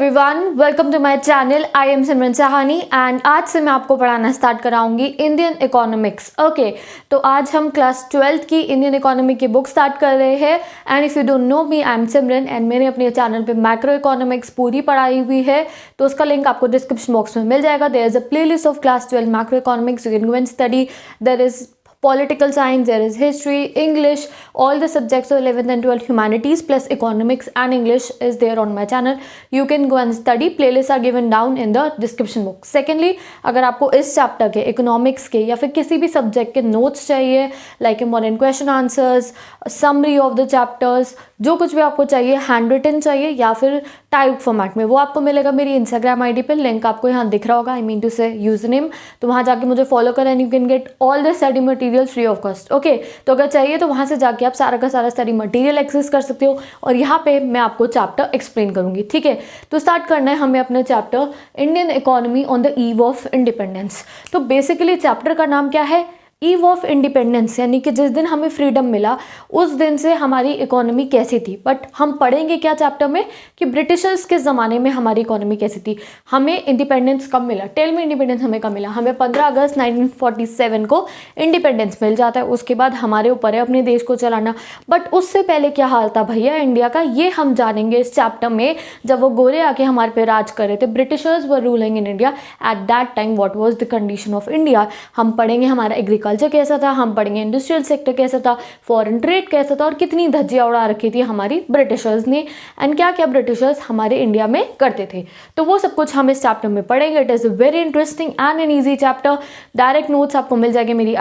Everyone, welcome to my channel. I am Simran Sahani and आज से मैं आपको पढ़ाना स्टार्ट कराऊंगी इंडियन इकोनॉमिक्स। ओके, तो आज हम क्लास 12th की इंडियन इकोनॉमी की बुक स्टार्ट कर रहे हैं। And if you don't know me, I am Simran and मैंने अपने चैनल पे मैक्रो इकोनॉमिक्स पूरी पढ़ाई हुई है, तो उसका लिंक आपको डिस्क्रिप्शन बॉक्स में मिल जाएगा। There is a playlist of class 12 macroeconomics, you can go and study. There is political science, there is history, English, all the subjects of 11th and 12th humanities plus economics and English is there on my channel. You can go and study. Playlists are given down in the description box. Secondly, अगर आपको इस chapter के economics के या फिर किसी भी subject के नोट्स चाहिए, like important question answers, summary of the chapters, जो कुछ भी आपको चाहिए, हैंड रिटन चाहिए या फिर टाइप फॉर्मेट में, वो आपको मिलेगा मेरी इंस्टाग्राम आईडी पे। लिंक आपको यहाँ दिख रहा होगा, आई मीन टू से यूजर नेम। तो वहाँ जाके मुझे फॉलो करें and you can get all the study material free of cost. Okay, तो अगर चाहिए तो वहाँ से जाके आप सारा का सारा स्टडी मटेरियल एक्सेस कर सकते हो और यहाँ पे मैं आपको चैप्टर एक्सप्लेन करूँगी। ठीक है, तो स्टार्ट करना है हमें अपना chapter Indian economy on the eve of independence. तो बेसिकली चैप्टर का नाम क्या है? ईव ऑफ इंडिपेंडेंस, यानी कि जिस दिन हमें फ्रीडम मिला उस दिन से हमारी इकोनॉमी कैसी थी। बट हम पढ़ेंगे क्या चैप्टर में कि ब्रिटिशर्स के ज़माने में हमारी इकोनॉमी कैसी थी, हमें इंडिपेंडेंस कब मिला। टेल में इंडिपेंडेंस हमें कब मिला? हमें 15 अगस्त 1947 को इंडिपेंडेंस मिल जाता है। उसके बाद हमारे ऊपर है अपने देश को चलाना। बट उससे पहले क्या हाल था भैया इंडिया का, ये हम जानेंगे इस चैप्टर में। जब वो गोरे आके हमारे पे राज कर रहे थे, Britishers were ruling in India at that time, what was the condition of India. हम पढ़ेंगे हमारा एग्रीकल्चर कैसा था, हम पढ़ेंगे इंडस्ट्रियल सेक्टर कैसा था, फॉरेन ट्रेड कैसा था और कितनी धज्जियां उड़ा रखी थी हमारी ब्रिटिशर्स ने एंड क्या क्या ब्रिटिशर्स हमारे इंडिया में करते थे। तो वो सब कुछ हम इस चैप्टर में पढ़ेंगे। It is very interesting and an easy chapter. Direct notes आपको मिल जाएंगे मेरी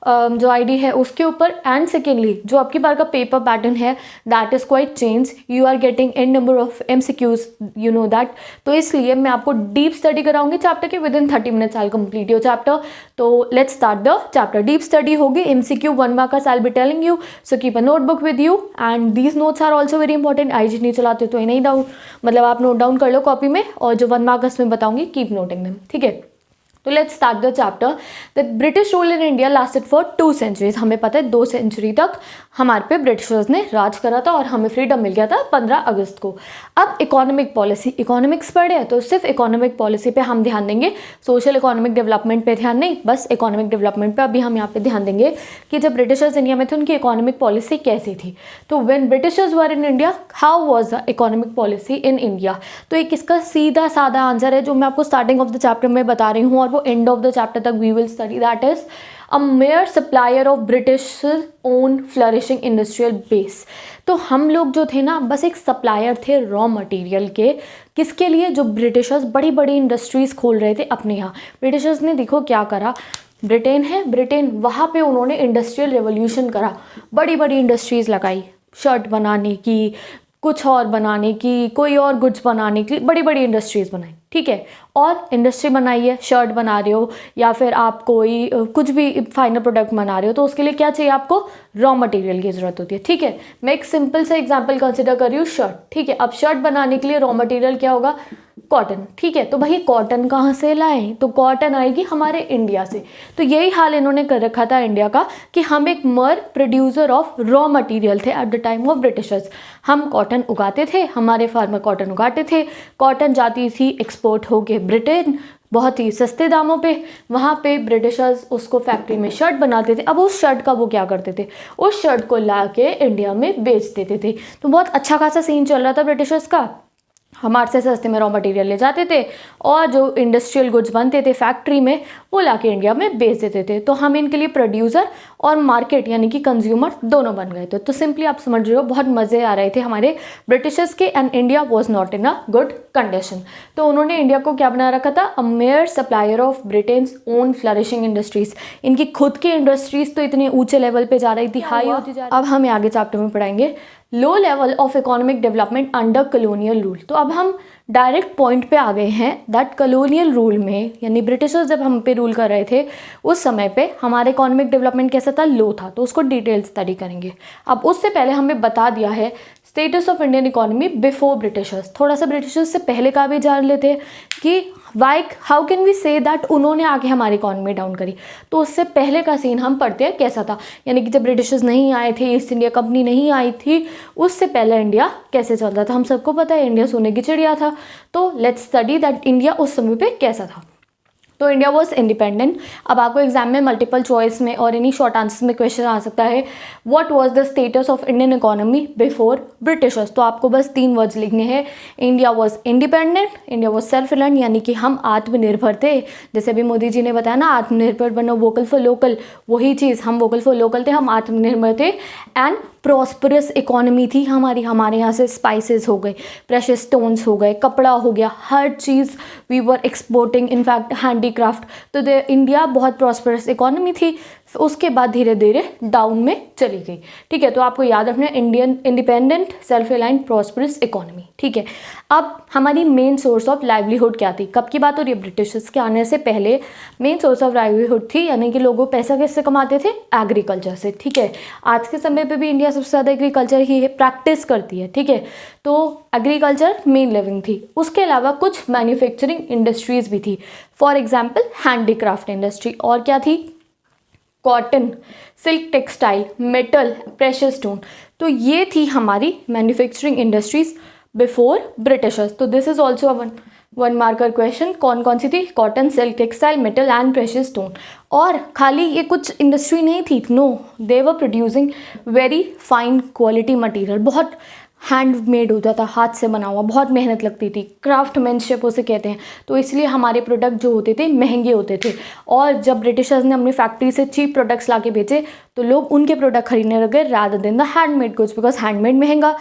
जो आईडी है उसके ऊपर। एंड सेकेंडली, जो आपकी बार का पेपर पैटर्न है that is quite change. You are getting an number of MCQs, you know that. तो इसलिए मैं आपको डीप स्टडी कराऊंगी चैप्टर के। Within 30 minutes I complete your chapter. तो let's start the chapter. Deep study होगी, MCQ 1 markers I will be telling you, so keep a notebook with you and these notes are also very important. IG नहीं चलाते तो ये नहीं down, मतलब आप note down कर लो कॉपी में, और जो 1 मार्कर्स में बताऊंगी कीप नोटिंग देम। ठीक है, तो let's start the chapter. The British rule in India lasted for 2 centuries. हमें पता है 2 सेंचुरी तक हमारे पे ब्रिटिशर्स ने राज करा था और हमें फ्रीडम मिल गया था 15 अगस्त को। अब इकोनॉमिक पॉलिसी, इकोनॉमिक्स पढ़े तो सिर्फ इकोनॉमिक पॉलिसी पे हम ध्यान देंगे, सोशल इकोनॉमिक डेवलपमेंट पे ध्यान नहीं, बस इकोनॉमिक डेवलपमेंट पे अभी हम यहाँ पे ध्यान देंगे कि जब ब्रिटिशर्स इंडिया में थे उनकी इकोनॉमिक पॉलिसी कैसी थी। तो when Britishers were in India, how was the economic policy in India. तो एक इसका सीधा साधा आंसर है जो मैं आपको स्टार्टिंग ऑफ द चैप्टर में बता रही हूँ और वो एंड ऑफ द चैप्टर तक we will study. That is a mere supplier of British own flourishing industrial base. तो हम लोग जो थे ना, बस एक सप्लायर थे रॉ मटेरियल के। किसके लिए? जो ब्रिटिशर्स बड़ी बड़ी इंडस्ट्रीज खोल रहे थे अपने यहाँ। ब्रिटिशर्स ने देखो क्या करा, ब्रिटेन है, ब्रिटेन वहाँ पे उन्होंने इंडस्ट्रियल रेवोल्यूशन करा, बड़ी बड़ी इंडस्ट्रीज लगाई, शर्ट बनाने की, कुछ और बनाने की, कोई और गुड्स बनाने की, बड़ी बड़ी इंडस्ट्रीज बनाई। ठीक है, और इंडस्ट्री बनाई है, शर्ट बना रहे हो या फिर आप कोई कुछ भी फाइनल प्रोडक्ट बना रहे हो, तो उसके लिए क्या चाहिए आपको? रॉ मटेरियल की ज़रूरत होती है। ठीक है, मैं एक सिंपल सा एग्जांपल कंसिडर कर रही हूँ, शर्ट। ठीक है, अब शर्ट बनाने के लिए रॉ मटेरियल क्या होगा? कॉटन। ठीक है, तो भाई कॉटन कहाँ से लाएं? तो कॉटन आएगी हमारे इंडिया से। तो यही हाल इन्होंने कर रखा था इंडिया का कि हम एक मर प्रोड्यूसर ऑफ रॉ मटेरियल थे at the time of Britishers. हम कॉटन उगाते थे, हमारे फार्मर कॉटन उगाते थे, कॉटन जाती थी एक्सपोर्ट होके ब्रिटेन बहुत ही सस्ते दामों पे। वहाँ पे ब्रिटिशर्स उसको फैक्ट्री में शर्ट बनाते थे। अब उस शर्ट का वो क्या करते थे, उस शर्ट को ला के इंडिया में बेच देते थे। तो बहुत अच्छा खासा सीन चल रहा था ब्रिटिशर्स का। हमारे से सस्ते में रॉ मटेरियल ले जाते थे और जो इंडस्ट्रियल गुड्स बनते थे फैक्ट्री में वो लाके इंडिया में बेच देते थे। तो हम इनके लिए प्रोड्यूसर और मार्केट यानी कि कंज्यूमर दोनों बन गए थे। तो सिंपली आप समझ रहे हो, बहुत मज़े आ रहे थे हमारे ब्रिटिशर्स के and India was not in a good condition. तो उन्होंने इंडिया को क्या बना रखा था? A mere supplier of Britain's own flourishing industries. इनकी खुद की इंडस्ट्रीज तो इतने ऊंचे लेवल पे जा रही थी, हाई होती जा रही। अब हम आगे चैप्टर में पढ़ाएंगे low level of economic development under colonial rule. तो अब हम डायरेक्ट पॉइंट पे आ गए हैं दैट कॉलोनियल रूल में, यानी ब्रिटिशर्स जब हम पे रूल कर रहे थे उस समय पे हमारे इकोनॉमिक डेवलपमेंट कैसा था? लो था। तो उसको डिटेल स्टडी करेंगे। अब उससे पहले हमें बता दिया है status of Indian economy before Britishers, थोड़ा सा ब्रिटिशर्स से पहले का भी जान लेते हैं कि how can we say that उन्होंने आके हमारी इकोनॉमी डाउन करी। तो उससे पहले का सीन हम पढ़ते हैं कैसा था, यानी कि जब ब्रिटिशर्स नहीं आए थे, ईस्ट इंडिया कंपनी नहीं आई थी, उससे पहले इंडिया कैसे चलता था। हम सबको पता है इंडिया सोने की चिड़िया था। तो लेट्स स्टडी दैट इंडिया उस समय पे कैसा था। तो इंडिया वॉज इंडिपेंडेंट। अब आपको एग्जाम में मल्टीपल चॉइस में और एनी शॉर्ट आंसर्स में क्वेश्चन आ सकता है, what was the status of Indian economy before Britishers. तो आपको बस 3 वर्ड्स लिखने हैं, India was independent, India was self reliant, यानी कि हम आत्मनिर्भर थे। जैसे अभी मोदी जी ने बताया ना, आत्मनिर्भर बनो, वोकल फॉर लोकल, वही चीज़, हम वोकल फॉर लोकल थे, हम आत्मनिर्भर थे। एंड प्रॉस्परस इकोनॉमी थी हमारी, हमारे यहाँ से स्पाइसेस हो गए, प्रेशियस स्टोन्स हो गए, कपड़ा हो गया, हर चीज़ we were exporting, in fact handicraft. तो इंडिया बहुत प्रॉस्परस इकोनॉमी थी। उसके बाद धीरे धीरे डाउन में चली गई। ठीक है, तो आपको याद रखना है Indian independent, self reliant, prosperous economy. ठीक है, अब हमारी मेन सोर्स ऑफ लाइवलीहुड क्या थी, कब की बात हो रही है, ब्रिटिशर्स के आने से पहले मेन सोर्स ऑफ लाइवलीहुड थी, यानी कि लोगों पैसा किससे कमाते थे, एग्रीकल्चर से। ठीक है, आज के समय पे भी इंडिया सबसे ज़्यादा एग्रीकल्चर ही प्रैक्टिस करती है। ठीक है, तो एग्रीकल्चर मेन लिविंग थी। उसके अलावा कुछ मैन्युफैक्चरिंग इंडस्ट्रीज भी थी, फॉर एग्जाम्पल हैंडीक्राफ्ट इंडस्ट्री, और क्या थी, cotton, silk textile, metal, precious stone. तो ये थी हमारी मैन्युफैक्चरिंग इंडस्ट्रीज बिफोर ब्रिटिशर्स। तो this is also one marker question, कौन कौन सी थी, cotton, silk textile, metal and precious stone. और खाली ये कुछ इंडस्ट्री नहीं थी, no, they were producing very fine quality material, बहुत हैंडमेड होता था, हाथ से बना हुआ, बहुत मेहनत लगती थी, क्राफ्टमैनशिप उसे कहते हैं। तो इसलिए हमारे प्रोडक्ट जो होते थे महंगे होते थे। और जब ब्रिटिशर्स ने अपनी फैक्ट्री से चीप प्रोडक्ट्स ला के बेचे, तो लोग उनके प्रोडक्ट खरीदने लगे rather than the handmade goods, because handmade महंगा,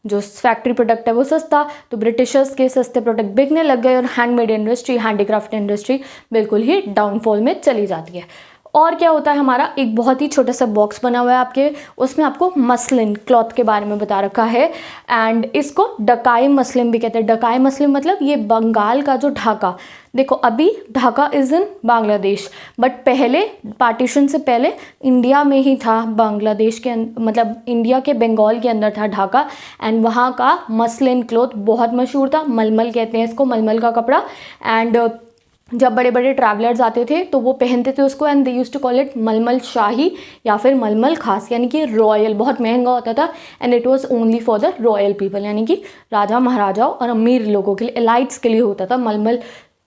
जो फैक्ट्री प्रोडक्ट है वो सस्ता। तो ब्रिटिशर्स के सस्ते प्रोडक्ट बिकने लग गए और हैंडमेड इंडस्ट्री, हैंडीक्राफ्ट इंडस्ट्री बिल्कुल ही डाउनफॉल में चली जाती है। और क्या होता है, हमारा एक बहुत ही छोटा सा बॉक्स बना हुआ है आपके, उसमें आपको मसलिन क्लॉथ के बारे में बता रखा है। एंड इसको डकाई मसलिन भी कहते हैं। डकाई मसलिन मतलब ये बंगाल का जो ढाका, देखो अभी Dhaka is in Bangladesh, but पहले पार्टीशन से पहले इंडिया में ही था, बांग्लादेश के मतलब इंडिया के बंगाल के अंदर था ढाका। एंड वहाँ का मसलिन क्लॉथ बहुत मशहूर था, मलमल कहते हैं इसको, मलमल का कपड़ा। एंड जब बड़े बड़े ट्रैवलर्स आते थे तो वो पहनते थे उसको, and they used to call it मलमल शाही या फिर मलमल खास, यानी कि रॉयल, बहुत महंगा होता था। And it was only for the royal people, यानी कि राजा महाराजाओं और अमीर लोगों के लिए, एलाइट्स के लिए होता था मलमल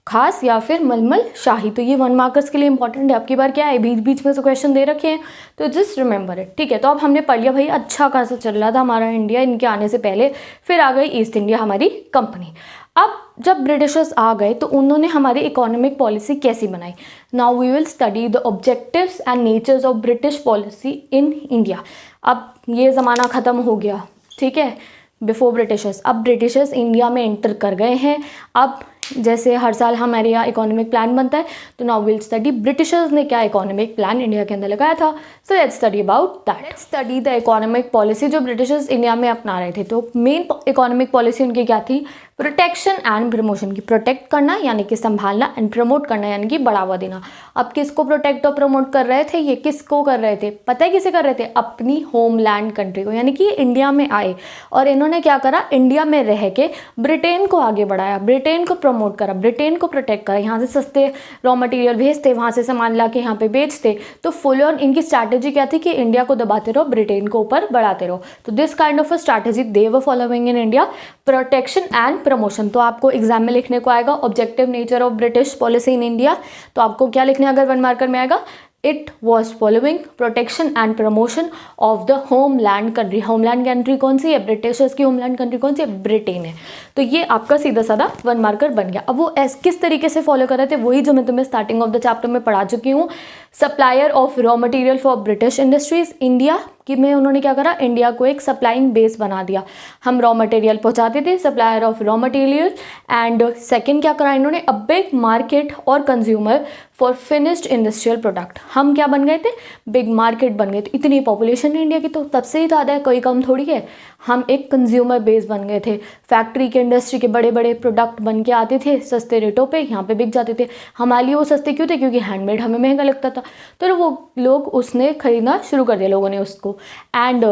खास या फिर मलमल शाही। तो ये 1 मार्कर्स के लिए इंपॉर्टेंट है। आपकी बार क्या है, बीच बीच में से क्वेश्चन दे रखे हैं, तो जस्ट रिमेंबर इट। ठीक है, तो अब हमने पढ़ लिया भाई अच्छा खासा चल रहा था हमारा इंडिया इनके आने से पहले, फिर आ गई ईस्ट इंडिया हमारी कंपनी। अब जब ब्रिटिशर्स आ गए तो उन्होंने हमारी इकोनॉमिक पॉलिसी कैसी बनाई। Now we will study the objectives and natures of British policy in India. अब ये ज़माना ख़त्म हो गया, ठीक है, बिफोर ब्रिटिशर्स। अब ब्रिटिशर्स इंडिया में एंटर कर गए हैं। अब जैसे हर साल हमारे यहाँ इकोनॉमिक प्लान बनता है, तो नाउ विल स्टडी ब्रिटिशर्स ने क्या इकोनॉमिक प्लान इंडिया के अंदर लगाया था। So let's study about that. Study the economic policy जो ब्रिटिशर्स इंडिया में अपना रहे थे। तो मेन इकोनॉमिक पॉलिसी उनकी क्या थी, प्रोटेक्शन एंड प्रमोशन की। प्रोटेक्ट करना यानी कि संभालना, एंड प्रमोट करना यानी कि बढ़ावा देना। अब किसको प्रोटेक्ट और प्रमोट कर रहे थे, ये किसको कर रहे थे, पता है किसे कर रहे थे, अपनी होमलैंड कंट्री को, यानी कि इंडिया में आए और इन्होंने क्या करा, इंडिया में रह के ब्रिटेन को आगे बढ़ाया, ब्रिटेन को प्रमोट करा, ब्रिटेन को प्रोटेक्ट करा, यहाँ से सस्ते रॉ मटेरियल भेजते, वहाँ से सामान ला के यहाँ पे बेचते। तो फुल ऑन इनकी स्ट्रैटेजी क्या थी कि इंडिया को दबाते रहो, ब्रिटेन को ऊपर बढ़ाते रहो। तो this kind of a strategy they were following in India, protection and promotion. तो आपको एग्जाम में लिखने को आएगा objective nature of British policy in India. तो आपको क्या लिखना है अगर 1 मार्कर में आएगा, it was following protection and promotion of the homeland country. Homeland country कौन सी है, ब्रिटिशर्स की होमलैंड कंट्री कौन सी है, ब्रिटेन है। तो ये आपका सीधा साधा 1 मार्कर बन गया। अब वो किस तरीके से फॉलो कर रहे थे, वही जो मैं तुम्हें स्टार्टिंग ऑफ द चैप्टर में पढ़ा चुकी हूँ। Supplier of raw material for British industries India कि में उन्होंने क्या करा, इंडिया को एक सप्लाइंग बेस बना दिया। हम रॉ मटेरियल पहुंचाते थे, supplier of raw material. And second क्या करा इन्होंने, अ बिग मार्केट और consumer for finished industrial product. हम क्या बन गए थे, बिग मार्केट बन गए थे। इतनी पॉपुलेशन है इंडिया की तो तब से ही ज़्यादा है, कोई कम थोड़ी है। हम एक कंज्यूमर बेस बन गए थे, फैक्ट्री के इंडस्ट्री के बड़े बड़े प्रोडक्ट बन के आते थे सस्ते रेटों पे, यहाँ पे बिक जाते थे। हमारे लिए वो सस्ते क्यों थे, क्योंकि हैंडमेड हमें महंगा लगता था। तो वो लोग उसने खरीदना शुरू कर दिया लोगों ने उसको। एंड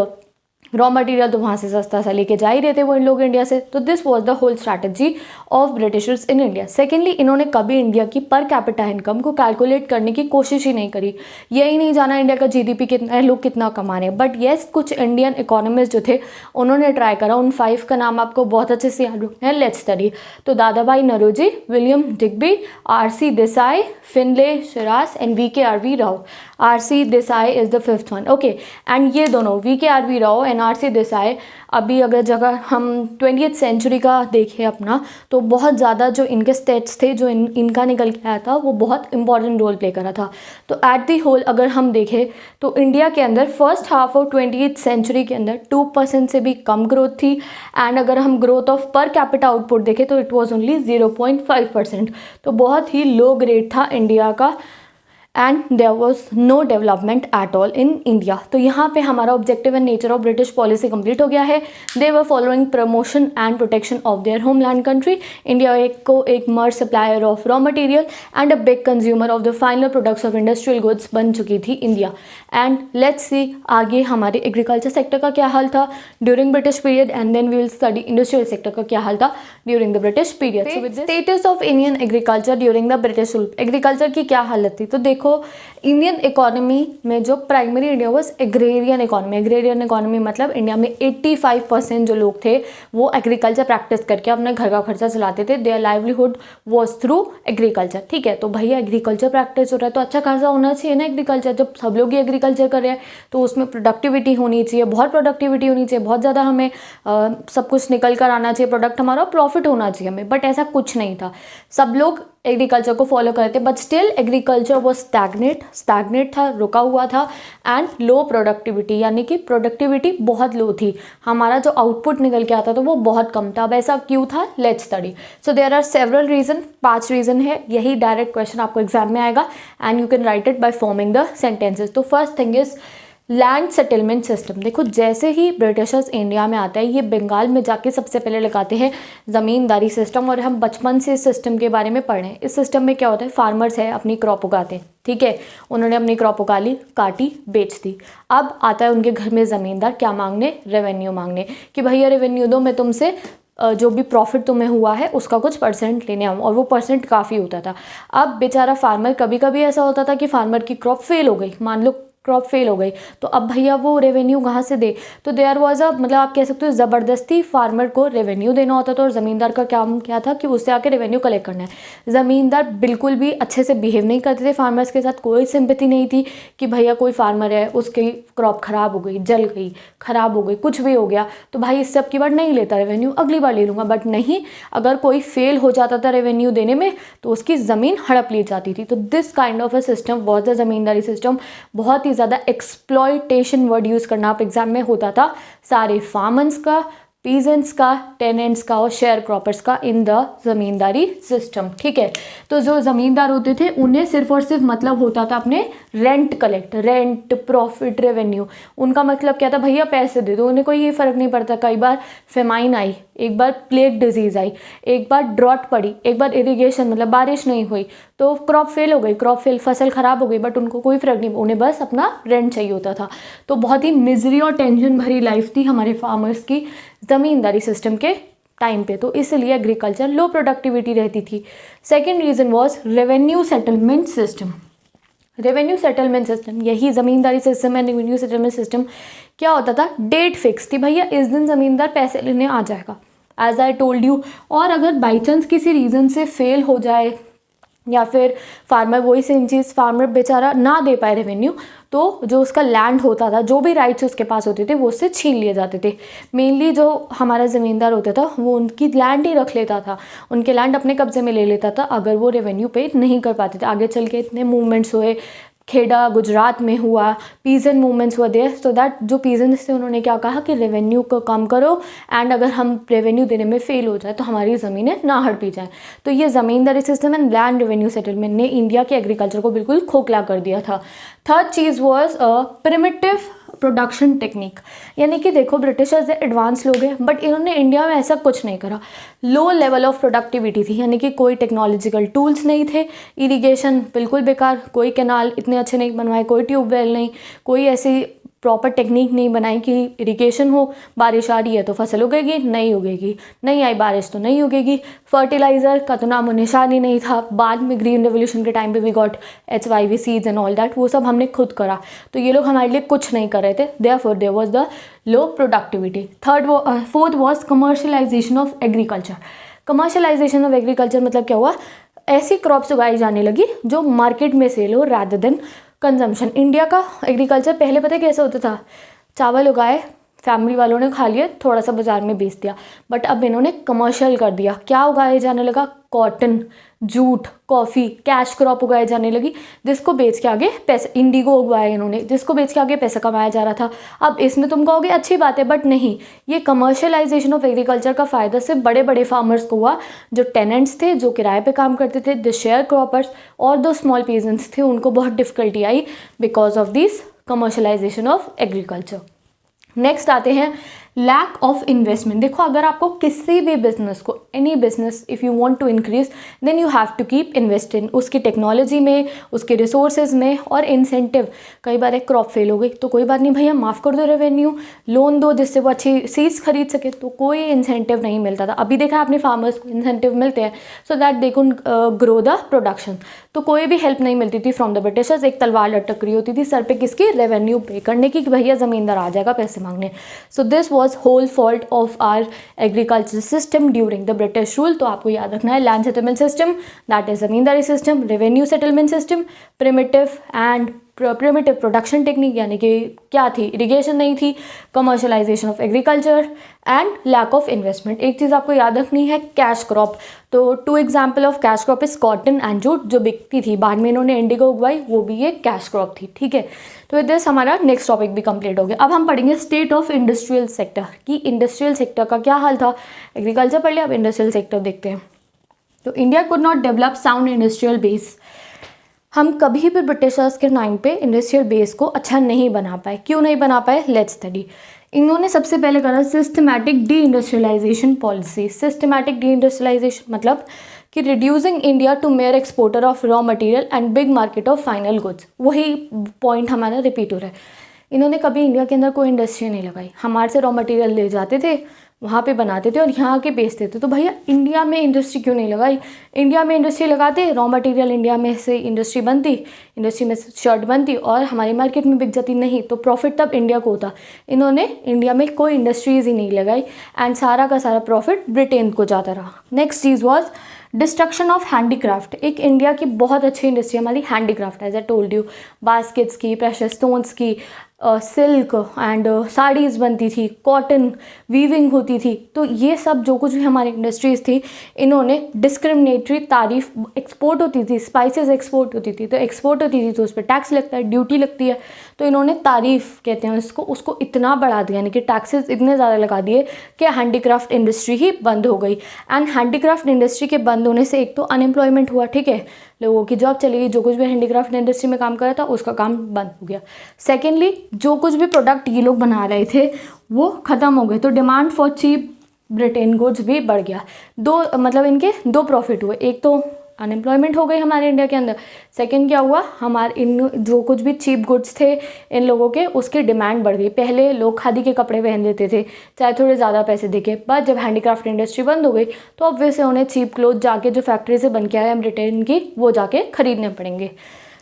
रॉ मटेरियल तो वहाँ से सस्ता सा लेके जा ही रहे थे वो इन लोग इंडिया से। तो this was the whole strategy of Britishers in India. Secondly, इन्होंने कभी इंडिया की पर कैपिटा इनकम को कैलकुलेट करने की कोशिश ही नहीं करी। यही नहीं जाना इंडिया का जीडीपी कितना है, लोग कितना कमा रहे हैं। बट येस, कुछ इंडियन इकोनॉमिस्ट जो थे उन्होंने ट्राई करा। उन 5 का नाम आपको बहुत अच्छे से याद रखना है, लेट्स स्टडी। तो Dadabhai Naoroji, William Digby, R C. Desai, Findlay Shirras and V K R V. Rao. R C. Desai is the 5th one, okay. And ये दोनों V K R V. Rao and R C. Desai, अभी अगर हम 20th सेंचुरी का देखें अपना, तो बहुत ज़्यादा जो इनके स्टेट्स थे, जो इनका निकल के आया था, वो बहुत इंपॉर्टेंट रोल प्ले करा था। तो एट दी होल अगर हम देखें तो इंडिया के अंदर first half of 20th century के अंदर 2% से भी कम ग्रोथ थी। एंड अगर हम growth of per capita output देखें तो इट वॉज ओनली 0.5%। तो बहुत ही लो ग्रेड था इंडिया का। And there was no development at all in India. तो यहाँ पे हमारा objective and nature of British policy complete हो गया है। They were following promotion and protection of their homeland country. India को एक mere supplier of raw material and a big consumer of the final products of industrial goods बन चुकी थी India. And let's see आगे हमारे agriculture sector का क्या हाल था during British period, and then we will study industrial sector का क्या हाल था during the British period. So with status of Indian agriculture during the British rule, agriculture की क्या हालत थी। तो देखो, इंडियन इकोनॉमी में जो primary India was agrarian economy. Agrarian economy मतलब इंडिया में 85% जो लोग थे वो एग्रीकल्चर प्रैक्टिस करके अपने घर का खर्चा चलाते थे। Their livelihood was through agriculture. ठीक है, तो भैया एग्रीकल्चर प्रैक्टिस हो रहा है तो अच्छा खासा होना चाहिए ना एग्रीकल्चर। जब सब लोग ही एग्रीकल्चर कर रहे हैं तो उसमें प्रोडक्टिविटी होनी चाहिए, बहुत प्रोडक्टिविटी होनी चाहिए, बहुत ज़्यादा हमें सब कुछ निकल कर आना चाहिए, प्रोडक्ट हमारा प्रॉफिट होना चाहिए हमें। बट ऐसा कुछ नहीं था, सब लोग एग्रीकल्चर को फॉलो करते, बट स्टिल एग्रीकल्चर वो स्टैग्नेट था, रुका हुआ था। एंड लो प्रोडक्टिविटी, यानी कि प्रोडक्टिविटी बहुत लो थी, हमारा जो आउटपुट निकल के आता था वो बहुत कम था। अब ऐसा क्यों था, let's study. So there are several reason, 5 reason है। यही डायरेक्ट क्वेश्चन आपको एग्जाम में आएगा and you can write it by forming the sentences. तो first thing is land settlement system. देखो, जैसे ही ब्रिटिशर्स इंडिया में आते हैं ये बंगाल में जाके सबसे पहले लगाते हैं ज़मींदारी सिस्टम। और हम बचपन से इस सिस्टम के बारे में पढ़ रहे हैं। इस सिस्टम में क्या होता है, फार्मर्स है अपनी क्रॉप उगाते हैं, ठीक है, उन्होंने अपनी क्रॉप उगा ली, काटी, बेच दी। अब आता है उनके घर में ज़मींदार, क्या मांगने, रेवेन्यू मांगने, कि भैया रेवेन्यू दो, मैं तुमसे जो भी प्रॉफिट तुम्हें हुआ है उसका कुछ परसेंट लेने आऊँ। और वो परसेंट काफ़ी होता था। अब बेचारा फार्मर, कभी कभी ऐसा होता था कि फार्मर की क्रॉप फेल हो गई, मान लो क्रॉप फेल हो गई, तो अब भैया वो रेवेन्यू कहाँ से दे। तो देयर वाज अ, मतलब आप कह सकते हो ज़बरदस्ती फार्मर को रेवेन्यू देना होता था। और ज़मींदार का काम क्या था कि उससे आके रेवेन्यू कलेक्ट करना है। ज़मींदार बिल्कुल भी अच्छे से बिहेव नहीं करते थे फार्मर्स के साथ, कोई सिंपैथी नहीं थी कि भैया कोई फार्मर है उसकी क्रॉप ख़राब हो गई, जल गई, ख़राब हो गई, कुछ भी हो गया तो भाई इससे अब की बार नहीं लेता रेवेन्यू, अगली बार ले लूँगा। बट नहीं, अगर कोई फेल हो जाता था रेवेन्यू देने में तो उसकी ज़मीन हड़प ली जाती थी। तो this kind of a system was the ज़मींदारी system. बहुत ही ज़्यादा एक्सप्लॉयटेशन वर्ड यूज़ करना आप एग्जाम में होता था सारे फार्मर्स का, पीजेंट्स का, टेनेंट्स का और शेयर क्रॉपर्स का इन द ज़मींदारी सिस्टम। ठीक है, तो जो ज़मींदार होते थे उन्हें सिर्फ और सिर्फ मतलब होता था अपने rent collect, rent, profit, revenue. उनका मतलब क्या था, भैया पैसे दे दो, उन्हें कोई ये फ़र्क नहीं पड़ता। कई बार फेमाइन आई, एक बार प्लेग डिजीज़ आई, एक बार ड्रॉट पड़ी, एक बार इरिगेशन मतलब बारिश नहीं हुई तो क्रॉप फेल हो गई, क्रॉप फेल, फसल ख़राब हो गई, बट उनको कोई फ़र्क नहीं, उन्हें बस अपना रेंट चाहिए होता था। तो बहुत ही मिजरी और टेंशन भरी लाइफ थी हमारे फार्मर्स की ज़मींदारी सिस्टम के टाइम पे। तो इसलिए एग्रीकल्चर लो प्रोडक्टिविटी रहती थी। Second reason was revenue settlement system. Revenue settlement system, यही ज़मींदारी सिस्टम है। रेवेन्यू सेटलमेंट सिस्टम क्या होता था, डेट फिक्स थी, भैया इस दिन ज़मींदार पैसे लेने आ जाएगा, एज आई टोल्ड यू। और अगर बाई चांस किसी रीज़न से फेल हो जाए या फिर फार्मर वही सेम चीज़, फार्मर बेचारा ना दे पाए रेवेन्यू, तो जो उसका लैंड होता था, जो भी राइट्स उसके पास होते थे वो उससे छीन लिए जाते थे। मेनली जो हमारा ज़मींदार होता था वो उनकी लैंड ही रख लेता था, उनके लैंड अपने कब्जे में ले लेता था अगर वो रेवेन्यू पे नहीं कर पाते थे। आगे चल के इतने मूवमेंट्स हुए, खेड़ा गुजरात में हुआ, पीजन मूवमेंट्स हुआ देयर, सो दैट जो पीजन्स थे उन्होंने क्या कहा कि रेवेन्यू को कम करो एंड अगर हम रेवेन्यू देने में फेल हो जाए तो हमारी ज़मीनें ना हड़पी जाए। तो ये zamindari system and land revenue settlement ने इंडिया के एग्रीकल्चर को बिल्कुल खोखला कर दिया था। थर्ड चीज़ वॉज प्रिमिटिव प्रोडक्शन टेक्निक, यानी कि देखो ब्रिटिशर्स एडवांस लोग हैं बट इन्होंने इंडिया में ऐसा कुछ नहीं करा। लो लेवल ऑफ प्रोडक्टिविटी थी, यानी कि कोई टेक्नोलॉजिकल टूल्स नहीं थे, इरिगेशन बिल्कुल बेकार, कोई कैनाल इतने अच्छे नहीं बनवाए, कोई ट्यूबवेल नहीं, कोई ऐसी प्रॉपर टेक्निक नहीं बनाई कि इरिगेशन हो, बारिश आ रही है तो फसल उगेगी, नहीं उगेगी, नहीं आई बारिश तो नहीं उगेगी। फर्टिलाइज़र का तो नामो निशान ही नहीं था। बाद में ग्रीन रेवोल्यूशन के टाइम पे we got HYV seeds and all that, वो सब हमने खुद करा। तो ये लोग हमारे लिए कुछ नहीं कर रहे थे, therefore there was the low productivity. Fourth was commercialisation of agriculture. Commercialisation of agriculture मतलब क्या हुआ, ऐसी क्रॉप्स उगाई जाने लगी जो मार्केट में सेल हो रादर देन कंजम्पशन। इंडिया का एग्रीकल्चर पहले पता है कैसे होता था, चावल उगाए, फैमिली वालों ने खा लिए, थोड़ा सा बाजार में बेच दिया। बट अब इन्होंने कमर्शियल कर दिया। क्या उगाए जाने लगा, cotton, jute, coffee, cash crop उगाए जाने लगी, जिसको बेच के आगे पैसे, इंडिगो उगाए इन्होंने, जिसको बेच के आगे पैसा कमाया जा रहा था। अब इसमें तुम कहोगे अच्छी बात है, बट नहीं, ये कमर्शियलाइजेशन ऑफ एग्रीकल्चर का फ़ायदा सिर्फ बड़े बड़े फार्मर्स को हुआ। जो टेनेंट्स थे, जो किराए पे काम करते थे, द शेयर क्रॉपर्स और दो स्मॉल पीजेंट्स थे, उनको बहुत difficulty I because of this commercialisation of agriculture. Next आते हैं लैक ऑफ इन्वेस्टमेंट। देखो, अगर आपको किसी भी बिजनेस को, any business if you want to increase, then you have to keep invest in उसकी टेक्नोलॉजी में, उसके रिसोर्सेज में और इंसेंटिव। कई बार एक क्रॉप फेल हो गई तो कोई बात नहीं भैया, माफ़ कर दो रेवेन्यू, लोन दो जिससे वो अच्छी सीड्स खरीद सके, तो कोई इंसेंटिव नहीं मिलता था। अभी देखा आपने फार्मर्स को इंसेंटिव मिलते हैं so that they could grow the production. तो कोई भी हेल्प नहीं मिलती थी फ्रॉम द ब्रिटिशर्स। एक तलवार लटक रही होती थी सर पे किसकी, रेवेन्यू पे करने की, कि भैया ज़मींदार आ जाएगा पैसे मांगने। So this was whole fault of our agriculture system during the British rule. तो आपको याद रखना है, land settlement system, that is zamindari system, revenue settlement system, primitive production technique, यानी कि क्या थी, इरिगेशन नहीं थी, commercialisation of agriculture and lack of investment. एक चीज़ आपको याद रखनी है, कैश क्रॉप। तो 2 example of cash crop is cotton and jute, जो बिकती थी, बाद में इन्होंने इंडिगो उगवाई, वो भी एक कैश क्रॉप थी। ठीक है, तो विद दिस हमारा नेक्स्ट टॉपिक भी कंप्लीट हो गया। अब हम पढ़ेंगे स्टेट ऑफ इंडस्ट्रियल सेक्टर, कि इंडस्ट्रियल सेक्टर का क्या हाल था। एग्रीकल्चर पढ़ लिया, अब इंडस्ट्रियल सेक्टर देखते हैं। तो India could not develop sound industrial base. हम कभी भी ब्रिटिशर्स के टाइम पे इंडस्ट्रियल बेस को अच्छा नहीं बना पाए। क्यों नहीं बना पाए, लेट्स स्टडी। इन्होंने सबसे पहले करा systematic deindustrialisation policy. Systematic deindustrialisation मतलब कि reducing India to mere exporter of raw material and big market of final goods. वही पॉइंट हमारा रिपीट हो रहा है। इन्होंने कभी इंडिया के अंदर कोई इंडस्ट्री नहीं लगाई। हमारे से रॉ मटेरियल ले जाते थे, वहाँ पे बनाते थे और यहाँ के बेचते थे। तो भैया इंडिया में इंडस्ट्री क्यों नहीं लगाई। इंडिया में इंडस्ट्री लगाते, रॉ मटेरियल इंडिया में से इंडस्ट्री बनती, इंडस्ट्री में से शर्ट बनती और हमारी मार्केट में बिक जाती। नहीं, तो प्रॉफिट तब इंडिया को होता। इन्होंने इंडिया में कोई इंडस्ट्रीज़ ही नहीं लगाई एंड सारा का सारा प्रॉफिट ब्रिटेन को जाता रहा। नेक्स्ट चीज़ वॉज डिस्ट्रक्शन ऑफ हैंडीक्राफ्ट। एक इंडिया की बहुत अच्छी इंडस्ट्री हमारी handicraft, as I told you, baskets की, प्रेशर स्टोन्स की, सिल्क एंड साड़ीज़ बनती थी, कॉटन वीविंग होती थी। तो ये सब जो कुछ भी हमारी इंडस्ट्रीज़ थी, इन्होंने डिस्क्रिमिनेटरी तारीफ, एक्सपोर्ट होती थी, स्पाइसेस एक्सपोर्ट होती थी, तो एक्सपोर्ट होती थी तो उस पर टैक्स लगता है, ड्यूटी लगती है। तो इन्होंने तारीफ कहते हैं उसको इतना बढ़ा दिया, यानी कि टैक्सेस इतने ज़्यादा लगा दिए कि हैंडीक्राफ्ट इंडस्ट्री ही बंद हो गई। एंड हैंडीक्राफ्ट इंडस्ट्री के बंद होने से एक तो अनएम्प्लॉयमेंट हुआ, ठीक है, लोगों की जॉब चली गई, जो कुछ भी हैंडीक्राफ्ट इंडस्ट्री में काम कर रहा था उसका काम बंद हो गया। सेकेंडली, जो कुछ भी प्रोडक्ट ये लोग बना रहे थे वो ख़त्म हो गए, तो demand for cheap Britain goods भी बढ़ गया। मतलब इनके दो प्रॉफिट हुए, एक तो अनएम्प्लॉयमेंट हो गई हमारे इंडिया के अंदर, सेकंड क्या हुआ, हमारे इन जो कुछ भी चीप गुड्स थे इन लोगों के, उसकी डिमांड बढ़ गई। पहले लोग खादी के कपड़े पहन लेते थे चाहे थोड़े ज़्यादा पैसे देके, बट जब हैंडीक्राफ्ट इंडस्ट्री बंद हो गई तो ऑब्वियसली उन्हें चीप क्लोथ जाके जो फैक्ट्री से बन के आया ब्रिटेन की, वो जाके खरीदने पड़ेंगे।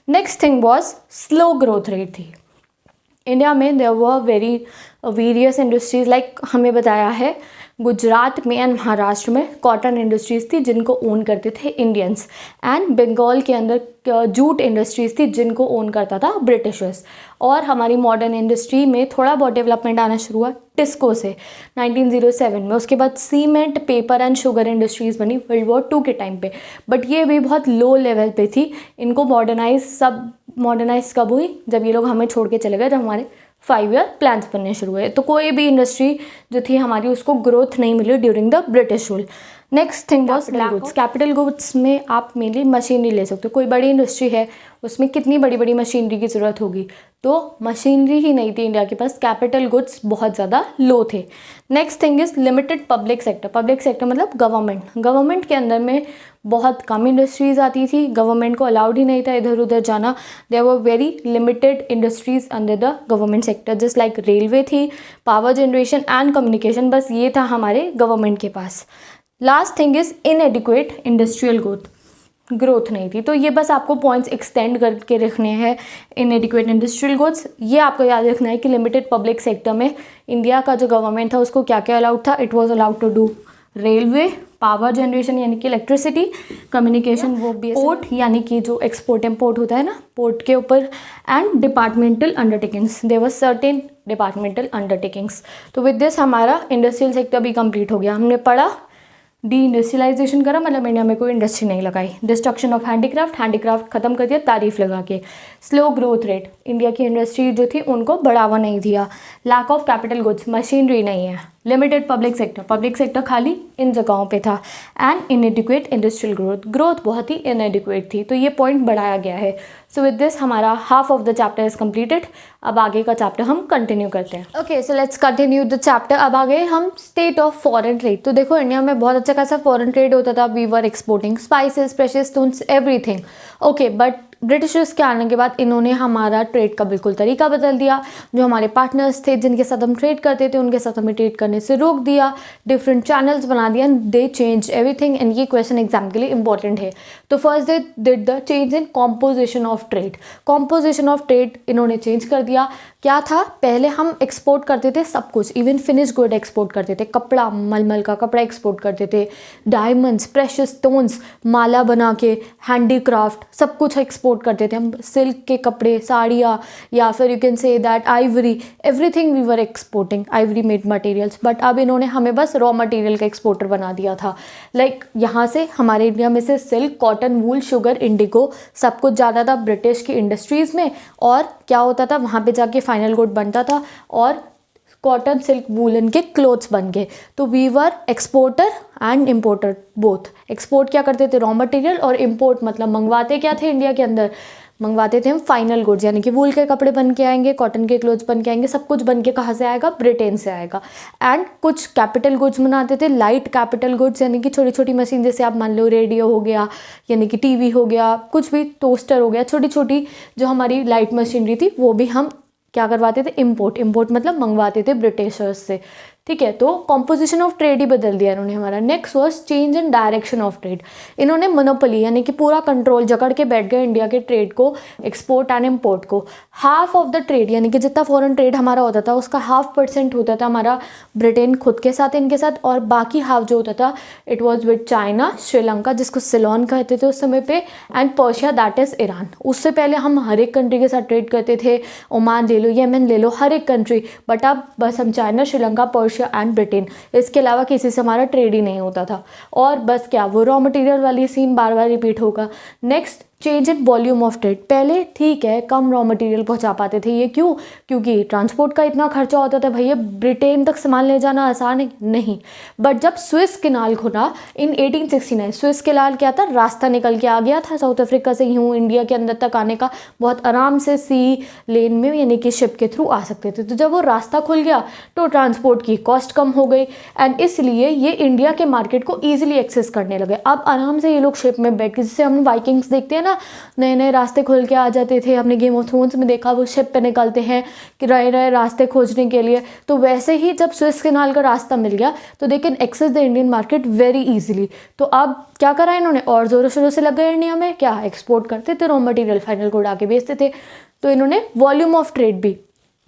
Next thing was slow growth rate थी इंडिया में। There were various industries, like हमें बताया है गुजरात में एंड महाराष्ट्र में कॉटन इंडस्ट्रीज़ थी जिनको ओन करते थे इंडियंस, एंड बंगाल के अंदर जूट इंडस्ट्रीज़ थी जिनको ओन करता था ब्रिटिशर्स। और हमारी मॉडर्न इंडस्ट्री में थोड़ा बहुत डेवलपमेंट आना शुरू हुआ टिस्को से 1907 में। उसके बाद cement, paper and sugar industries बनी वर्ल्ड वॉर 2 के टाइम पे, बट ये भी बहुत लो लेवल पे थी। इनको मॉडर्नाइज कब हुई, जब ये लोग हमें छोड़ के चले गए, जब हमारे 5 ईयर प्लान्स बनने शुरू हुए। तो कोई भी इंडस्ट्री जो थी हमारी उसको ग्रोथ नहीं मिली during the British rule. Next thing was goods. Capital goods में आप मेनली मशीनरी ले सकते हो। कोई बड़ी इंडस्ट्री है उसमें कितनी बड़ी बड़ी मशीनरी की ज़रूरत होगी, तो मशीनरी ही नहीं थी इंडिया के पास, कैपिटल गुड्स बहुत ज़्यादा लो थे। Next thing is limited public sector. Public sector मतलब गवर्नमेंट। गवर्नमेंट के अंदर में बहुत कम इंडस्ट्रीज़ आती थी, गवर्नमेंट को अलाउड ही नहीं था इधर उधर जाना। There were very limited industries under the government sector, just like railway थी, पावर जनरेशन एंड कम्युनिकेशन, बस ये था हमारे गवर्नमेंट के पास। Last thing is inadequate industrial growth नहीं थी। तो ये बस आपको पॉइंट्स एक्सटेंड करके रखने हैं। इनएडिक्वेट इंडस्ट्रियल गुड्स, ये आपको याद रखना है कि लिमिटेड पब्लिक सेक्टर में इंडिया का जो गवर्नमेंट था उसको क्या क्या अलाउड था। It was allowed to do railway, power generation यानी कि इलेक्ट्रिसिटी, कम्युनिकेशन वो भी, पोर्ट यानी कि जो एक्सपोर्ट इम्पोर्ट होता है ना पोर्ट के ऊपर, and departmental undertakings. There were certain departmental undertakings. तो विद दिस हमारा इंडस्ट्रियल सेक्टर भी कंप्लीट हो गया। हमने पढ़ा डी इंडस्ट्रियलाइजेशन करा, मतलब इंडिया में कोई इंडस्ट्री नहीं लगाई। डिस्ट्रक्शन ऑफ हैंडीक्राफ्ट खत्म कर दिया तारीफ लगा के। स्लो ग्रोथ रेट, इंडिया की इंडस्ट्री जो थी उनको बढ़ावा नहीं दिया। Lack of capital goods, machinery नहीं है। लिमिटेड पब्लिक सेक्टर खाली इन जगहों पे था। एंड इनएडिक्वेट इंडस्ट्रियल ग्रोथ बहुत ही इनएडिक्वेट थी। तो ये पॉइंट बढ़ाया गया है। सो विद दिस हमारा half of the chapter is completed. अब आगे का चैप्टर हम कंटिन्यू करते हैं। Okay, so let's continue the chapter. अब आगे हम स्टेट ऑफ फॉरेन ट्रेड। तो देखो इंडिया में बहुत अच्छा खासा फॉरेन ट्रेड होता था। We were exporting spices, precious stones, everything. Okay, but Britishers के आने के बाद इन्होंने हमारा ट्रेड का बिल्कुल तरीका बदल दिया। जो हमारे पार्टनर्स थे जिनके साथ हम ट्रेड करते थे उनके साथ हमें ट्रेड करने से रोक दिया, डिफरेंट चैनल्स बना दिया, दे चेंज एवरीथिंग। एंड ये क्वेश्चन एग्जाम के लिए इंपॉर्टेंट है। तो first they did the change in composition of trade. Composition of trade इन्होंने चेंज कर दिया। क्या था, पहले हम एक्सपोर्ट करते थे सब कुछ, इवन फिनिश गुड एक्सपोर्ट करते थे, कपड़ा, मलमल का कपड़ा एक्सपोर्ट करते थे, डायमंड्स, प्रेशियस स्टोन्स, माला बना के, हैंडीक्राफ्ट, सब कुछ एक्सपोर्ट करते थे हम। सिल्क के कपड़े, साड़ियाँ, या फिर you can say that ivory, everything we were exporting, ivory made materials. But अब इन्होंने हमें बस रॉ मटेरियल का एक्सपोर्टर बना दिया था। लाइक यहाँ से हमारे इंडिया में से सिल्क, कॉटन, वूल, शुगर, इंडिगो सब कुछ जाता था ब्रिटिश की इंडस्ट्रीज़ में। और क्या होता था, वहाँ पे जाके फाइनल गुड बनता था और कॉटन, सिल्क, वूलन के क्लोथ्स बन गए। तो we were exporter and importer both. Export क्या करते थे, रॉ मटेरियल, और इम्पोर्ट मतलब मंगवाते क्या थे इंडिया के अंदर, मंगवाते थे हम फाइनल गुड्स, यानी कि वूल के कपड़े बन के आएंगे, कॉटन के क्लोथ्स बन के आएंगे, सब कुछ बन के कहाँ से आएगा, ब्रिटेन से आएगा। एंड कुछ कैपिटल गुड्स बनाते थे, लाइट कैपिटल गुड्स, यानी कि छोटी छोटी मशीन, जैसे आप मान लो रेडियो हो गया, यानी कि टीवी हो गया, कुछ भी, टोस्टर हो गया, छोटी छोटी जो हमारी लाइट मशीनरी थी वो भी हम क्या करवाते थे, इम्पोर्ट मतलब मंगवाते थे ब्रिटिशर्स से। ठीक है, तो कॉम्पोजिशन ऑफ ट्रेड ही बदल दिया इन्होंने हमारा। Next was change in direction of trade. इन्होंने मोनोपोली यानी कि पूरा कंट्रोल जकड़ के बैठ गए इंडिया के ट्रेड को, एक्सपोर्ट एंड इम्पोर्ट को। हाफ ऑफ द ट्रेड यानी कि जितना फॉरेन ट्रेड हमारा होता था उसका 0.5% होता था हमारा ब्रिटेन खुद के साथ, इनके साथ, और बाकी हाफ जो होता था it was with China, Sri Lanka जिसको सिलोन कहते थे उस समय पे, and Persia that is Iran. उससे पहले हम हर एक कंट्री के साथ ट्रेड करते थे, ओमान ले लो, येमन ले लो, हर एक कंट्री। बट अब बस हम China, Sri Lanka, Persia and Britain, इसके अलावा किसी से हमारा ट्रेड ही नहीं होता था। और बस क्या, वो रॉ मटेरियल वाली सीन बार बार रिपीट होगा। Next, change in volume of trade. पहले ठीक है कम रॉ मटेरियल पहुंचा पाते थे, ये क्यों, क्योंकि ट्रांसपोर्ट का इतना खर्चा होता था, भैया ब्रिटेन तक सामान ले जाना आसान है नहीं। बट जब स्विस कैनाल खुला इन 1869, स्विस कैनाल क्या था, रास्ता निकल के आ गया था साउथ अफ्रीका से यूँ इंडिया के अंदर तक आने का, बहुत आराम से सी लेन में यानी कि शिप के थ्रू आ सकते थे। तो जब वो रास्ता खुल गया तो ट्रांसपोर्ट की कॉस्ट कम हो गई, एंड इसलिए ये इंडिया के मार्केट को ईजिली एक्सेस करने लगे। अब आराम से ये लोग शिप में बैठ के, जिससे हम वाइकिंग्स देखते हैं ना, नए नए रास्ते खुल के आ जाते थे, हमने गेम ऑफ थ्रोन्स में देखा, वो शिप पे निकलते हैं कि नए नए रास्ते खोजने के लिए। तो वैसे ही जब स्विस कैनाल का रास्ता मिल गया तो they can access the Indian market very easily. तो अब क्या करा इन्होंने, और जोरों शोरों से लग गए इंडिया में, क्या एक्सपोर्ट करते थे रॉ मटेरियल, फाइनल गुड आके बेचते थे। तो इन्होंने वॉल्यूम ऑफ ट्रेड भी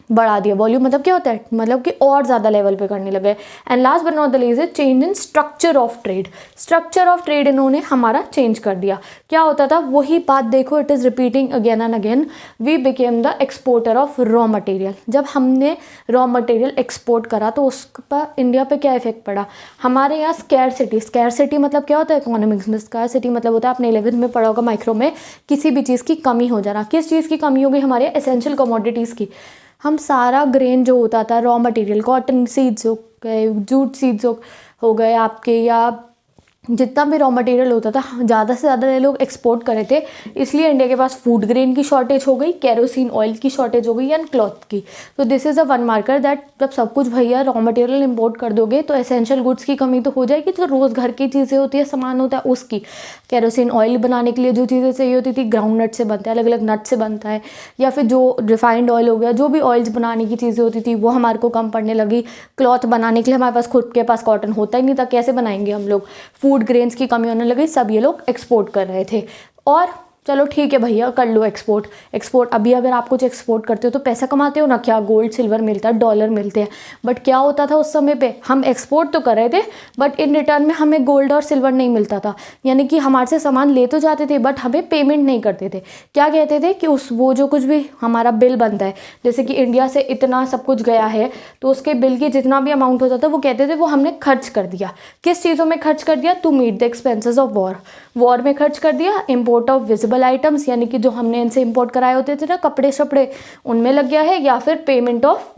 बढ़ा दिया। वॉल्यूम मतलब क्या होता है, मतलब कि और ज़्यादा लेवल पे करने लगे। And last but not the least, change in structure of trade. Structure of trade इन्होंने हमारा चेंज कर दिया। क्या होता था, वही बात देखो, it is repeating again and again. We became the exporter of raw material. जब हमने रॉ मटेरियल एक्सपोर्ट करा तो उस पर इंडिया पे क्या इफेक्ट पड़ा, हमारे यहाँ स्कैरसिटी मतलब क्या होता है इकोनॉमिक्स में, स्कैरसिटी मतलब होता है, आपने 11th में पढ़ा होगा माइक्रो में, किसी भी चीज़ की कमी हो जाना। किस चीज़ की कमी हो गई, हमारे एसेंशियल कमोडिटीज़ की। हम सारा ग्रेन जो होता था, रॉ मटेरियल, कॉटन सीड्स हो गए, जूट सीड्स हो गए आपके, या जितना भी रॉ मटेरियल होता था ज़्यादा से ज़्यादा ये लोग एक्सपोर्ट कर रहे थे, इसलिए इंडिया के पास फूड ग्रेन की शॉर्टेज हो गई, केरोसिन ऑयल की शॉर्टेज हो गई एंड क्लॉथ की। तो this is a one marker that जब सब कुछ भैया रॉ मटेरियल इंपोर्ट कर दोगे तो एसेंशियल गुड्स की कमी तो हो जाएगी, जो रोज़ घर की चीज़ें होती है, सामान होता है उसकी। केरोसिन ऑयल बनाने के लिए जो चीज़ें चाहिए होती थी, ग्राउंड नट से बनता है, अलग अलग नट से बनता है, या फिर जो रिफाइंड ऑयल हो गया, जो भी ऑयल्स बनाने की चीज़ें होती थी वो हमारे को कम पड़ने लगी। क्लॉथ बनाने के लिए हमारे पास खुद के पास कॉटन होता ही नहीं था, कैसे बनाएंगे हम लोग। फूड ग्रेन्स की कमी होने लगी, सब ये लोग एक्सपोर्ट कर रहे थे। और चलो ठीक है भैया कर लो एक्सपोर्ट। अभी अगर आप कुछ एक्सपोर्ट करते हो तो पैसा कमाते हो ना, क्या गोल्ड सिल्वर मिलता है, डॉलर मिलते हैं। बट क्या होता था उस समय पे, हम एक्सपोर्ट तो कर रहे थे बट इन रिटर्न में हमें गोल्ड और सिल्वर नहीं मिलता था। यानी कि हमारे से सामान ले तो जाते थे बट हमें पेमेंट नहीं करते थे। क्या कहते थे कि वो जो कुछ भी हमारा बिल बनता है, जैसे कि इंडिया से इतना सब कुछ गया है तो उसके बिल की जितना भी अमाउंट होता था वो कहते थे वो हमने खर्च कर दिया। किस चीज़ों में खर्च कर दिया? To meet the expenses of war में खर्च कर दिया। इम्पोर्ट ऑफ विजिबल आइटम्स, यानी कि जो हमने इनसे इंपोर्ट कराए होते थे ना कपड़े शपड़े, उनमें लग गया है। या फिर payment of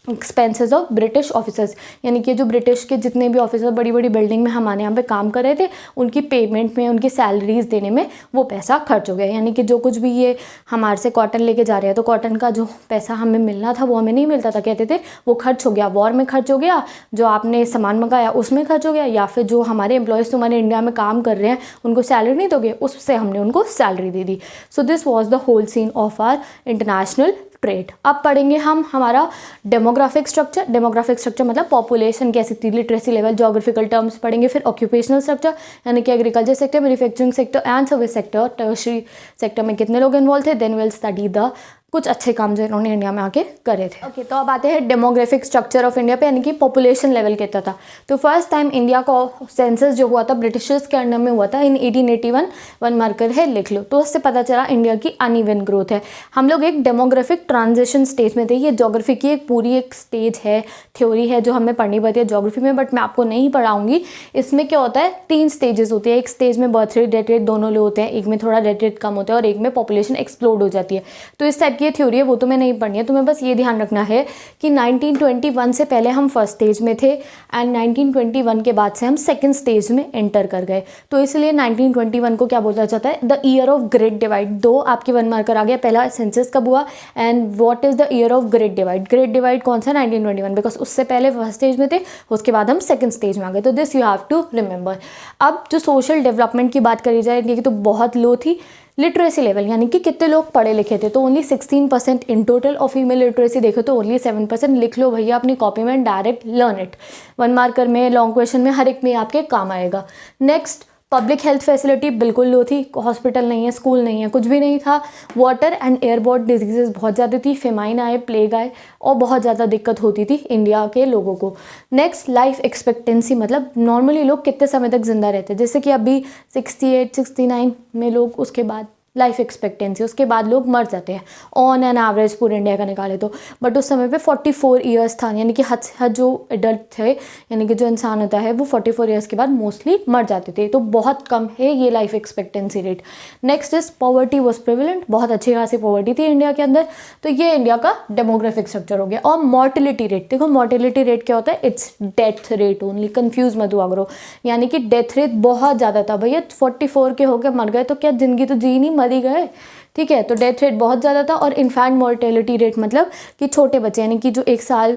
expenses of British officers, यानी कि जो ब्रिटिश के जितने भी ऑफिसर बड़ी बड़ी बिल्डिंग में हमारे यहाँ पे काम कर रहे थे, उनकी पेमेंट में, उनकी सैलरीज देने में वो पैसा खर्च हो गया। यानी कि जो कुछ भी ये हमारे से कॉटन लेके जा रहे हैं तो कॉटन का जो पैसा हमें मिलना था वो हमें नहीं मिलता था, कहते थे वो खर्च हो गया, वॉर में खर्च हो गया, जो आपने सामान मंगाया उसमें खर्च हो गया, या फिर जो हमारे एम्प्लॉयज़ तुम्हारे इंडिया में काम कर रहे हैं उनको सैलरी नहीं दोगे, उससे हमने उनको सैलरी दे दी। So this was the whole scene of our international trade. अब पढ़ेंगे हम हमारा डेमोग्राफिक स्ट्रक्चर मतलब पॉपुलेशन कैसी थी, लिटरेसी लेवल, ज्योग्राफिकल टर्म्स पढ़ेंगे। फिर ऑक्यूपेशनल स्ट्रक्चर यानी कि agriculture sector, manufacturing sector and service sector, tertiary sector में कितने लोग इन्वॉल्व थे। देन विल स्टडी द कुछ अच्छे काम जो इन्होंने इंडिया में आके करे थे। ओके, तो अब आते हैं डेमोग्राफिक स्ट्रक्चर ऑफ इंडिया पे, यानी कि पॉपुलेशन लेवल कहता था। तो फर्स्ट टाइम इंडिया का सेंसस जो हुआ था ब्रिटिशर्स के अंडर में हुआ था इन 1881, वन मार्कर है लिख लो। तो उससे पता चला इंडिया की अनइवन ग्रोथ है। हम लोग एक डेमोग्राफिक ट्रांजिशन स्टेज में थे। ये ज्योग्राफी की एक पूरी एक स्टेज है, थ्योरी है जो हमें पढ़नी पड़ती है ज्योग्राफी में, बट मैं आपको नहीं पढ़ाऊंगी। इसमें क्या होता है, 3 स्टेजेस होती है। एक स्टेज में बर्थ रेट, डेथ रेट दोनों लो होते हैं, एक में थोड़ा डेथ रेट कम होता है और एक में पॉपुलेशन एक्सप्लोड हो जाती है। तो इस टाइप की ये थ्योरी है, वो तुम्हें नहीं पढ़नी है। तुम्हें बस ये ध्यान रखना है कि 1921 से पहले हम फर्स्ट स्टेज में थे एंड 1921 के बाद से हम सेकंड स्टेज में एंटर कर गए। तो इसलिए 1921 को क्या बोला जाता है, the year of great divide. 2 आपके 1 मार्कर आ गया। पहला सेंसस कब हुआ and what is the year of great divide. Great divide कौन सा? 1921, बिकॉज उससे पहले फर्स्ट स्टेज में थे, उसके बाद हम सेकंड स्टेज में आ गए। तो this you have to remember. अब जो सोशल डेवलपमेंट की बात करी जाए, तो बहुत लो थी। लिटरेसी लेवल यानी कि कितने लोग पढ़े लिखे थे, तो ओनली 16% इन टोटल। और फीमेल लिटरेसी देखो तो ओनली 7%। लिख लो भैया अपनी कॉपी में, डायरेक्ट लर्न इट। 1 मार्कर में, लॉन्ग क्वेश्चन में, हर एक में आपके काम आएगा। नेक्स्ट, पब्लिक हेल्थ फैसिलिटी बिल्कुल लो थी। हॉस्पिटल नहीं है, स्कूल नहीं है, कुछ भी नहीं था। वाटर एंड एयरबोर्न डिजीजेज बहुत ज़्यादा थी। फेमाइन आए, प्लेग आए और बहुत ज़्यादा दिक्कत होती थी इंडिया के लोगों को। नेक्स्ट, लाइफ एक्सपेक्टेंसी मतलब नॉर्मली लोग कितने समय तक जिंदा रहते हैं, जैसे कि अभी 68 69 में लोग, उसके बाद लाइफ एक्सपेक्टेंसी, उसके बाद लोग मर जाते हैं ऑन एन एवरेज पूरे इंडिया का निकाले तो। बट उस समय पे 44 ईयर्स था, यानी कि हद जो एडल्ट थे, यानी कि जो इंसान होता है वो 44 ईयर्स के बाद मोस्टली मर जाते थे। तो बहुत कम है ये life expectancy rate. Next is poverty was prevalent, बहुत अच्छी खासी पॉवर्टी थी इंडिया के अंदर। तो ये इंडिया का डेमोग्राफिक स्ट्रक्चर हो गया। और मोर्टिलिटी रेट, देखो मोर्टिलिटी रेट क्या होता है, it's death rate only, confuse मत हुआ करो। यानी कि डेथ रेट बहुत ज़्यादा था भैया, 44 के होकर मर गए तो क्या जिंदगी तो जी नहीं, मर ही गए, ठीक है। तो डेथ रेट बहुत ज़्यादा था। और इन्फेंट मोर्टेलिटी रेट मतलब कि छोटे बच्चे, यानी कि जो 1 साल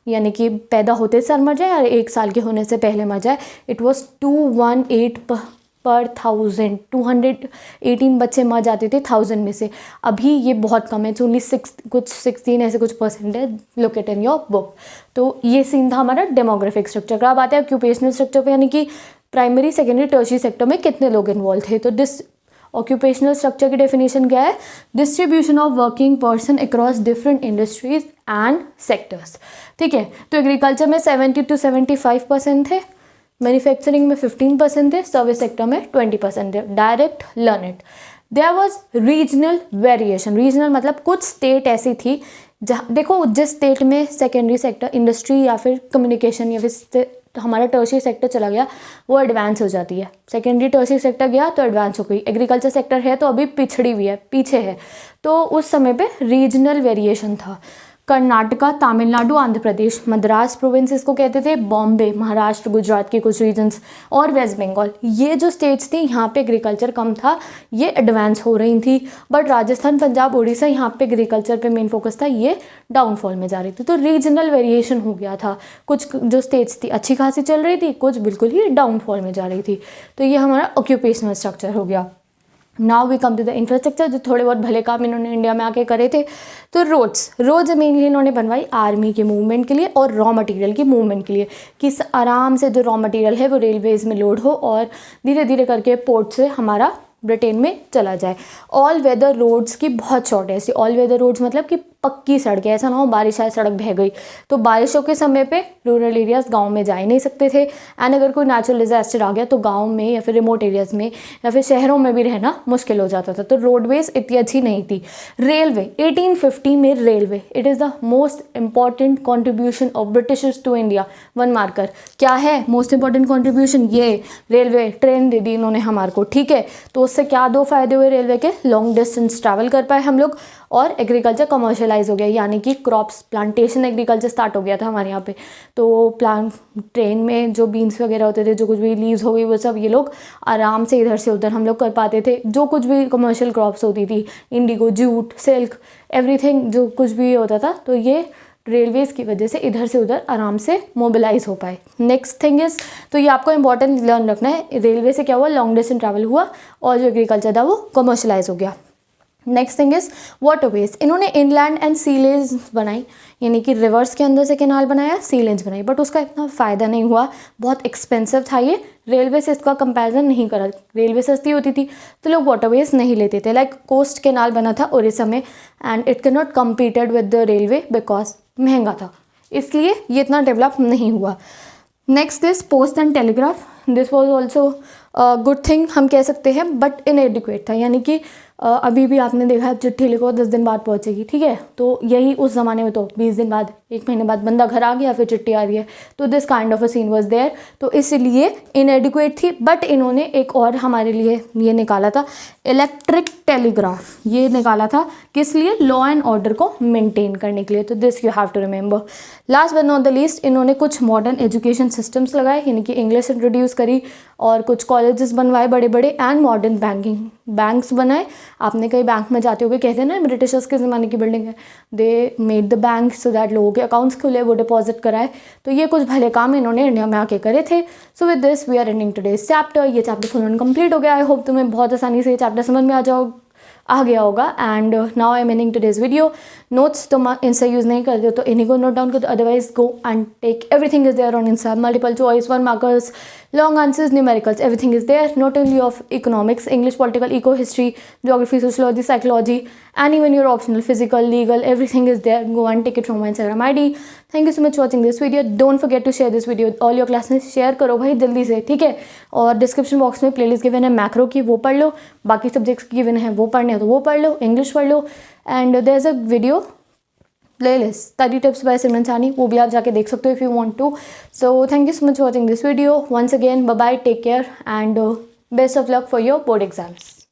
यानी कि पैदा होते साल मर जाए या 1 साल के होने से पहले मर जाए, इट वॉज 218 पर 1000, 218 बच्चे मर जाते थे 1000 में से। अभी ये बहुत कम है, ओनली 16 ऐसे कुछ परसेंट है, look at in your book. तो ये सीन था हमारा डेमोग्राफिक स्ट्रक्चर का। अब आते हैं ऑक्यूपेशनल स्ट्रक्चर पे, यानी कि प्राइमरी सेकेंडरी टर्शियरी सेक्टर में कितने लोग इन्वॉल्व थे। तो दिस ऑक्यूपेशनल स्ट्रक्चर की डेफिनेशन क्या है, distribution of working person across different industries and sectors, ठीक है। तो एग्रीकल्चर में 70 to 75% थे, मैन्युफैक्चरिंग में 15% थे, सर्विस सेक्टर में 20% थे। Direct learn it. There was regional variation. Regional मतलब कुछ स्टेट ऐसी थी जहाँ, देखो जिस स्टेट में सेकेंडरी सेक्टर, इंडस्ट्री या फिर कम्युनिकेशन या फिर तो हमारा टर्शियरी सेक्टर चला गया, वो एडवांस हो जाती है। सेकेंडरी टर्शियरी सेक्टर गया तो एडवांस हो गई। एग्रीकल्चर सेक्टर है तो अभी पिछड़ी हुई है, पीछे है। तो उस समय पे रीजनल वेरिएशन था। कर्नाटका, तमिलनाडु, आंध्र प्रदेश, मद्रास प्रोविंस इसको कहते थे, बॉम्बे, महाराष्ट्र, गुजरात के कुछ रीजन्स और वेस्ट बंगाल, ये जो स्टेट्स थी यहाँ पे एग्रीकल्चर कम था, ये एडवांस हो रही थी। बट राजस्थान, पंजाब, उड़ीसा यहाँ पे एग्रीकल्चर पे मेन फोकस था, ये डाउनफॉल में जा रही थी। तो रीजनल वेरिएशन हो गया था, कुछ जो स्टेट्स थी अच्छी खासी चल रही थी, कुछ बिल्कुल ही डाउनफॉल में जा रही थी। तो ये हमारा ऑक्यूपेशनल स्ट्रक्चर हो गया। Now we come to the infrastructure, जो थोड़े बहुत भले काम इन्होंने इंडिया में आके करे थे। तो रोड्स मेनली इन्होंने बनवाई आर्मी के मूवमेंट के लिए और रॉ मटेरियल की मूवमेंट के लिए, कि आराम से जो रॉ मटेरियल है वो रेलवेज़ में लोड हो और धीरे धीरे करके पोर्ट से हमारा ब्रिटेन में चला जाए। ऑल वेदर रोड्स की बहुत शॉर्टेज थी। ऑल वेदर रोड्स मतलब कि पक्की सड़कें, ऐसा ना हो बारिश आए सड़क बह गई। तो बारिशों के समय पे रूरल एरियाज़ गांव में जा ही नहीं सकते थे, एंड अगर कोई नेचुरल डिजास्टर आ गया तो गांव में या फिर रिमोट एरियाज़ में या फिर शहरों में भी रहना मुश्किल हो जाता था। तो रोडवेज इतनी अच्छी नहीं थी। रेलवे 1850 में railway, it is the most important contribution of britishers to India. One marker क्या है मोस्ट इंपॉर्टेंट कॉन्ट्रीब्यूशन, ये रेलवे, ट्रेन दे दी इन्होंने हमारे को, ठीक है। तो उससे क्या दो फायदे हुए रेलवे के, लॉन्ग डिस्टेंस ट्रैवल कर पाए हम लोग और एग्रीकल्चर कमर्शियलाइज हो गया, यानी कि क्रॉप्स, प्लांटेशन एग्रीकल्चर स्टार्ट हो गया था हमारे यहाँ पे। तो ट्रेन में जो बीन्स वगैरह होते थे, जो कुछ भी लीव्स हो गई, वो सब ये लोग आराम से इधर से उधर हम लोग कर पाते थे। जो कुछ भी कमर्शियल क्रॉप्स होती थी, इंडिगो, जूट, सिल्क, एवरीथिंग जो कुछ भी होता था, तो ये रेलवेज़ की वजह से इधर से उधर आराम से मोबिलाइज हो पाए। नेक्स्ट थिंग इज़, तो ये आपको इंपॉर्टेंट लर्न रखना है, रेलवे से क्या हुआ, लॉन्ग डिस्टेंस ट्रैवल हुआ और जो एग्रीकल्चर था वो कमर्शलाइज हो गया। नेक्स्ट थिंग इज़ वाटरवेज, इन्होंने इनलैंड एंड सी लेन्स बनाई, यानी कि रिवर्स के अंदर से कैनाल बनाया, सी लेन्स बनाई, बट उसका इतना फ़ायदा नहीं हुआ, बहुत एक्सपेंसिव था ये, रेलवे से इसका कंपैरिजन नहीं करा। रेलवे सस्ती होती थी तो लोग वाटरवेज नहीं लेते थे। लाइक कोस्ट कैनाल बना था उड़ीसा में and it can not competed with the railway because महंगा था, इसलिए ये इतना डेवलप नहीं हुआ। Next is post and telegraph, this was also good thing हम कह सकते हैं, बट इनएडिक्वेट था, यानी कि अभी भी आपने देखा है चिट्ठी लिखो 10 दिन बाद पहुंचेगी, ठीक है। तो यही उस ज़माने में तो 20 दिन बाद, 1 महीने बाद बंदा घर आ गया, फिर चिट्ठी आ रही है। तो this kind of a scene was there, तो इसलिए इनएडिक्वेट थी। बट इन्होंने एक और हमारे लिए ये निकाला था, इलेक्ट्रिक टेलीग्राफ, ये निकाला था किस लिए, लॉ एंड ऑर्डर को मेंटेन करने के लिए। तो this you have to remember. Last but not the least, इन्होंने कुछ मॉडर्न एजुकेशन सिस्टम्स लगाए, यानी कि इंग्लिश इंट्रोड्यूस करी और कुछ कॉलेजेस बनवाए बड़े बड़े, एंड मॉडर्न बैंक्स बनाए। आपने कई बैंक में जाते होगे, कहते हैं ना ब्रिटिशर्स के ज़माने की बिल्डिंग है, they made the bank so that लोगों के अकाउंट्स खुले, वो डिपॉजिट कराए। तो ये कुछ भले काम इन्होंने इंडिया में आके करे थे। So with this we are ending today's chapter. ये चैप्टर फुल एंड कंप्लीट हो गया। आई होप तुम्हें बहुत आसानी से ये चैप्टर समझ में आ गया होगा। And now I am ending today's video. Notes तुम इंस्टा यूज़ नहीं करते हो तो इन्हीं को नोट डाउन कर दो, otherwise go and take everything is there on insta, multiple choice, 1 markers, long answers, numericals, everything is there, not only of economics, English, political, eco, history, geography, sociology, psychology, and even your optional physical, legal, everything is there. Go and take it from my Instagram ID. Thank you so much for watching this video. Don't forget to share this video with all your classmates. Share करो भाई जल्दी से, ठीक है। और description box में playlist given है macro की, वो पढ़ लो, बाकी सब्जेक्ट्स की गिवन है वो पढ़ने हैं तो वो पढ़ लो, इंग्लिश पढ़ लो। And there is a video playlist study tips by Simran Sahni, वो भी आप जाके देख सकते हो if you want to. So thank you so much for watching this video. Once again, bye bye, take care, and best of luck for your board exams.